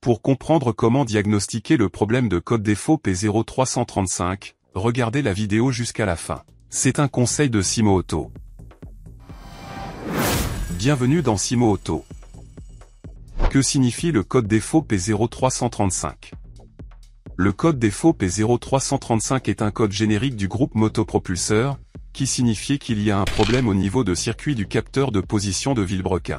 Pour comprendre comment diagnostiquer le problème de code défaut P0335, regardez la vidéo jusqu'à la fin. C'est un conseil de Simo Auto. Bienvenue dans Simo Auto. Que signifie le code défaut P0335? Le code défaut P0335 est un code générique du groupe motopropulseur, qui signifie qu'il y a un problème au niveau de circuit du capteur de position de vilebrequin.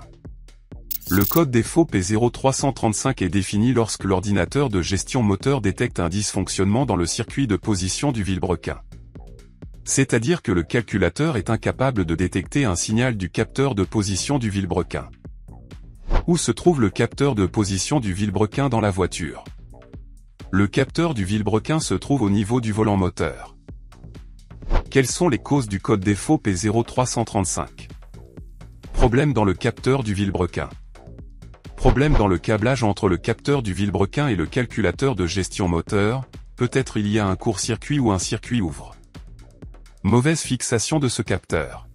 Le code défaut P0335 est défini lorsque l'ordinateur de gestion moteur détecte un dysfonctionnement dans le circuit de position du vilebrequin. C'est-à-dire que le calculateur est incapable de détecter un signal du capteur de position du vilebrequin. Où se trouve le capteur de position du vilebrequin dans la voiture? Le capteur du vilebrequin se trouve au niveau du volant moteur. Quelles sont les causes du code défaut P0335? Problème dans le capteur du vilebrequin. Problème dans le câblage entre le capteur du vilebrequin et le calculateur de gestion moteur, peut-être il y a un court-circuit ou un circuit ouvre. Mauvaise fixation de ce capteur.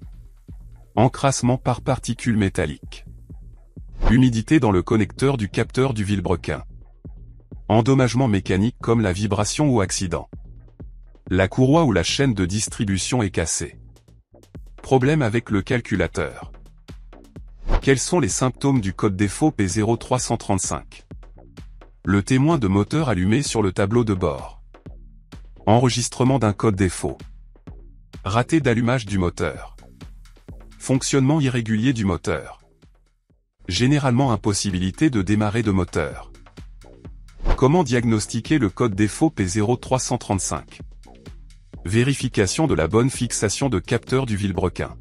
Encrassement par particules métalliques. Humidité dans le connecteur du capteur du vilebrequin. Endommagement mécanique comme la vibration ou accident. La courroie ou la chaîne de distribution est cassée. Problème avec le calculateur. Quels sont les symptômes du code défaut P0335? Le témoin de moteur allumé sur le tableau de bord. Enregistrement d'un code défaut. Raté d'allumage du moteur. Fonctionnement irrégulier du moteur. Généralement impossibilité de démarrer de moteur. Comment diagnostiquer le code défaut P0335? Vérification de la bonne fixation de capteur du vilebrequin.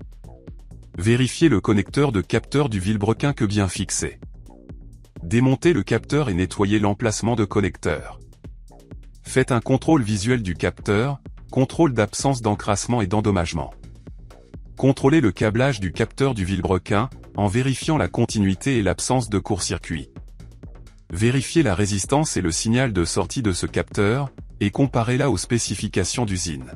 Vérifier le connecteur de capteur du vilebrequin que bien fixé. Démonter le capteur et nettoyer l'emplacement de connecteur. Faites un contrôle visuel du capteur, contrôle d'absence d'encrassement et d'endommagement. Contrôlez le câblage du capteur du vilebrequin, en vérifiant la continuité et l'absence de court-circuit. Vérifiez la résistance et le signal de sortie de ce capteur, et comparez-la aux spécifications d'usine.